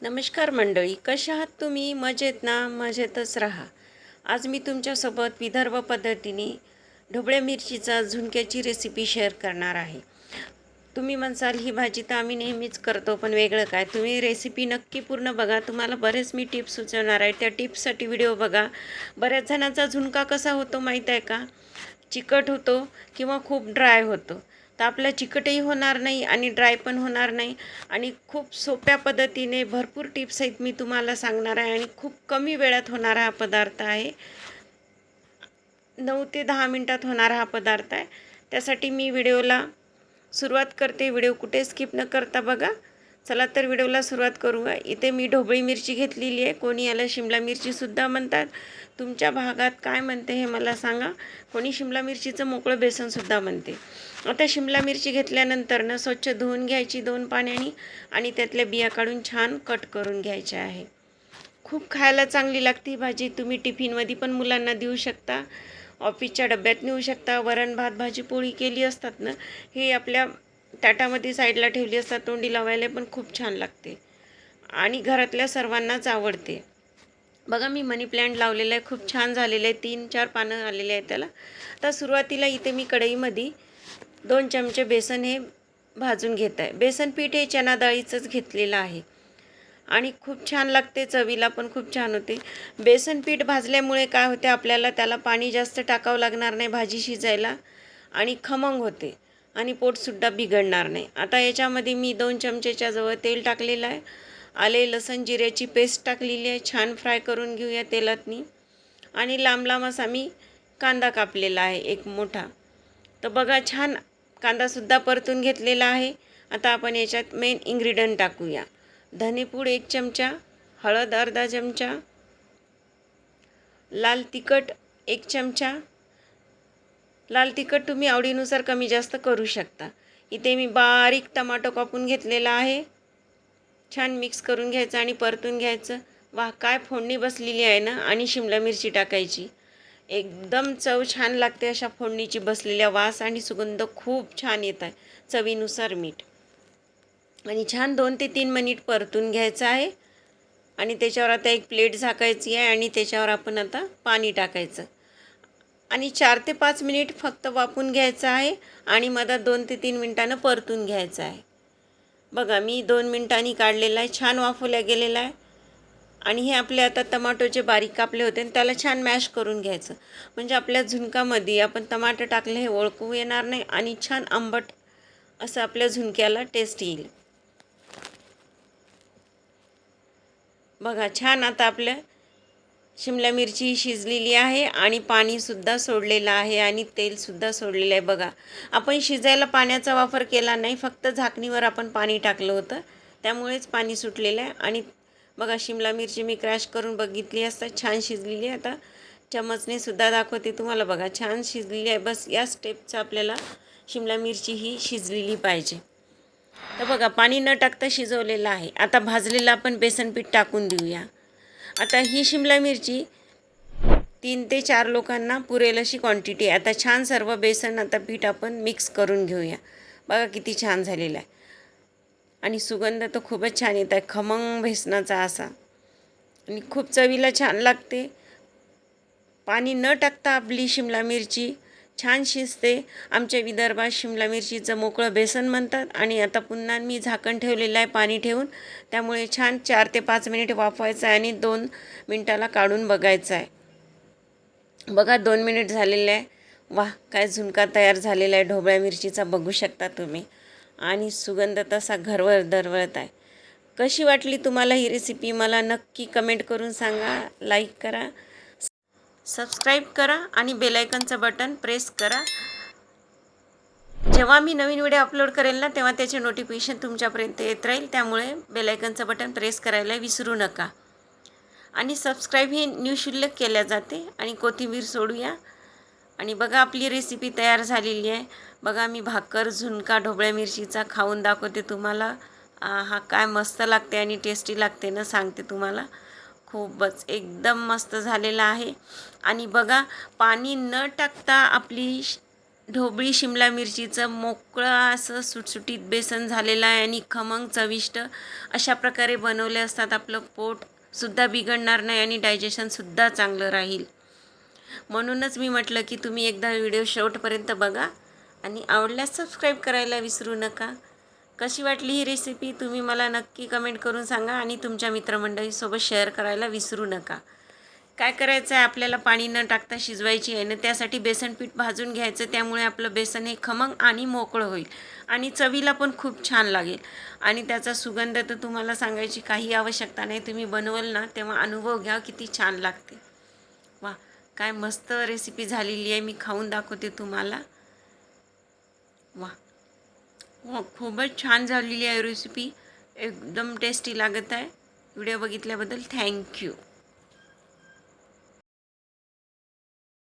नमस्कार मंडळी, कशा आहात तुम्ही? मजेत ना? मजेतच राहा. आज मी तुमच्यासोबत विदर्भ पद्धतीने ढोबळ्या मिरचीचा झुणक्याची रेसिपी शेअर करणार आहे. तुम्ही म्हणसाल ही भाजी तर आम्ही नेहमीच करतो, पण वेगळं काय? तुम्ही रेसिपी नक्की पूर्ण बघा. तुम्हाला बरेच मी टिप्स सुचवणार आहे. त्या टिप्ससाठी व्हिडिओ बघा. बऱ्याच जणांचा झुणका कसा होतो माहीत आहे का? चिकट होतो किंवा खूप ड्राय होतो. तर आपला चिकटही होणार नाही आणि ड्राय पण होणार नाही आणि खूप सोप्या पद्धतीने भरपूर टिप्स आहेत मी तुम्हाला सांगणार आहे आणि खूप कमी वेळात होणारा हा पदार्थ आहे. 9 ते 10 मिनटात होणारा हा पदार्थ आहे. त्यासाठी मी व्हिडिओला सुरुवात करते. व्हिडिओ कुठे स्किप न करता बघा. चला तर व्हिडिओला सुरुवात करूया. इथे मी ढोबळी मिरची घेतलेली आहे. कोणी याला शिमला मिरचीसुद्धा म्हणतात. तुमच्या भागात काय म्हणते हे मला सांगा. कोणी शिमला मिरचीचं मोकळं बेसनसुद्धा म्हणते. आता शिमला मिरची घेतल्यानंतर ना स्वच्छ धुवून घ्यायची 2 पाण्याने आणि त्यातल्या बिया काढून छान कट करून घ्यायच्या आहे. खूप खायला चांगली लागते ही भाजी. तुम्ही टिफिनमध्ये पण मुलांना देऊ शकता, ऑफिसच्या डब्यात नेऊ शकता. वरण भात भाजी पोळी केली असतात ना, हे आपल्या ताटामध्ये साईडला ठेवली असतात, तोंडी लावायला पण खूप छान लागते आणि घरातल्या सर्वांनाच आवडते. बघा मी मनी प्लॅन्ट लावलेला आहे, खूप छान झालेलं आहे. 3-4 पानं आलेले आहेत त्याला. आता सुरुवातीला इथे मी कढईमध्ये 2 चमचे बेसन हे भाजून घेत आहे. बेसन पीठ हे चना डाळीचंच घेतलेलं आहे आणि खूप छान लागते, चवीला पण खूप छान होते. बेसन पीठ भाजल्यामुळे काय होते, आपल्याला त्याला पाणी जास्त टाकावं लागणार नाही भाजी शिजायला आणि खमंग होते आणि पोटसुद्धा बिघडणार नाही. आता याच्यामध्ये मी 2 चमचेच्या जवळ तेल टाकलेलं आहे. आले लसण जिऱ्याची पेस्ट टाकलेली आहे. छान फ्राय करून घेऊया तेलातनी आणि लांब लांब असा मी कांदा कापलेला आहे एक मोठा. तर बघा छान कांदासुद्धा परतून घेतलेला आहे. आता आपण याच्यात मेन इन्ग्रेडियंट टाकूया. धनेपूड 1 चमचा, हळद अर्धा चमचा, लाल तिखट 1 चमचा. लाल तिखट तुम्ही आवडीनुसार कमी जास्त करू शकता. इथे मी बारीक टमाटो कापून घेतलेला आहे. छान मिक्स करून घ्यायचं आणि परतून घ्यायचं. वाह, काय फोडणी बसलेली आहे ना. आणि शिमला मिरची टाकायची. एकदम चव छान लागते अशा फोडणीची बसलेल्या. वास आणि सुगंध खूप छान येत आहे. चवीनुसार मीठ आणि छान 2 ते 3 मिनिट परतून घ्यायचं आहे आणि त्याच्यावर आता एक प्लेट झाकायची आहे आणि त्याच्यावर आपण आता पाणी टाकायचं आणि 4 ते 5 मिनिट फक्त वाफून घ्यायचं आहे आणि मधात 2 ते 3 मिनिटानं परतून घ्यायचं आहे. बघा मी 2 मिनिटांनी काढलेला आहे, छान वाफवल्या गेलेला आहे आणि हे आपले आता टमाटोचे बारीक कापले होते आणि त्याला छान मॅश करून घ्यायचं. म्हणजे आपल्या झुणकामध्ये आपण टमाटर टाकले हे ओळखू येणार नाही आणि छान आंबट असं आपल्या झुणक्याला टेस्ट येईल. बघा छान आता आपल्या शिमला मिरची शिजलेली आहे आणि पाणीसुद्धा सोडलेलं आहे आणि तेलसुद्धा सोडलेलं आहे. बघा आपण शिजायला पाण्याचा वापर केला नाही, फक्त झाकणीवर आपण पाणी टाकलं होतं, त्यामुळेच पाणी सुटलेलं आहे. आणि बघा शिमला मिरची मी क्रॅश करून बघितली असता, छान शिजलेली आहे. आता चमचने सुद्धा दाखवते तुम्हाला. बघा छान शिजलेली आहे. बस या स्टेपचं आपल्याला शिमला मिरची ही शिजलेली पाहिजे. तर बघा पाणी न टाकता शिजवलेलं आहे. आता भाजलेलं आपण बेसन पीठ टाकून देऊया. आता ही शिमला मिरची 3 ते 4 लोकांना पुरेल अशी क्वांटिटी आहे. आता छान सर्व बेसन आता पीठ आपण मिक्स करून घेऊया. बघा किती छान झालेलं आहे आणि सुगंध तर खूपच छान येत आहे, खमंग बेसनाचा असा आणि खूप चवीला छान लागते. पाणी न टाकता आपली शिमला मिरची छान शिजते. आमच्या विदर्भात शिमला मिरचीचं मोकळं बेसन म्हणतात. आणि आता पुन्हा मी झाकण ठेवलेलं आहे पाणी ठेवून, त्यामुळे छान 4 ते 5 मिनिट वाफवायचं आहे आणि 2 मिनिटाला काढून बघायचं आहे. बघा 2 मिनिट झालेले आहे. वाह, काय झुणका तयार झालेला आहे ढोबळ्या मिरचीचा, बघू शकता तुम्ही आणि सुगंध तसा घरभर दरवळत आहे. कशी वाटली तुम्हाला ही रेसिपी मला नक्की कमेंट करून सांगा. लाईक करा, सबस्क्राईब करा आणि बेल आयकॉनचं बटन प्रेस करा. जेव्हा मी नवीन व्हिडिओ अपलोड करेल ना, तेव्हा त्याचे नोटिफिकेशन तुमच्यापर्यंत येत राहील. त्यामुळे बेल आयकॉनचं बटन प्रेस करायला विसरू नका आणि सबस्क्राईब ही निःशुल्क केल्या जाते. आणि कोथिंबीर सोडूया आणि बघा आपली रेसिपी तयार झालेली आहे. बघा मी भाकर झुणका ढोबळ्या मिरचीचा खाऊन दाखवते तुम्हाला. हा काय मस्त लागते आणि टेस्टी लागते ना, सांगते तुम्हाला. खूपच एकदम मस्त झालेला आहे. आणि बघा पाणी न टाकता आपली ढोबळी शिमला मिरचीचं मोकळं असं सुटसुटीत बेसन झालेलं आहे आणि खमंग चविष्ट अशा प्रकारे बनवले असतात. आपलं पोटसुद्धा बिघडणार नाही आणि डायजेशनसुद्धा चांगलं राहील. म्हणूनच मी म्हटलं की तुम्ही एकदा व्हिडिओ शेवटपर्यंत बघा आणि आवडल्यास सबस्क्राईब करायला विसरू नका. कशी वाटली ही रेसिपी तुम्ही मला नक्की कमेंट करून सांगा आणि तुमच्या मित्रमंडळीसोबत शेअर करायला विसरू नका. काय करायचं आहे, आपल्याला पाणी न टाकता शिजवायची आहे ना, त्यासाठी बेसन पीठ भाजून घ्यायचं. त्यामुळे आपलं बेसन हे खमंग आणि मोकळं होईल आणि चवीला पण खूप छान लागेल. आणि त्याचा सुगंध तर तुम्हाला सांगायची काही आवश्यकता नाही. तुम्ही बनवल ना तेव्हा अनुभव घ्या किती छान लागते. वा, काय मस्त रेसिपी झालेली आहे. मी खाऊन दाखवते तुम्हाला. वा, खूपच छान झालेली आहे रेसिपी. एकदम टेस्टी लागत आहे. व्हिडिओ बघितल्याबद्दल थँक्यू.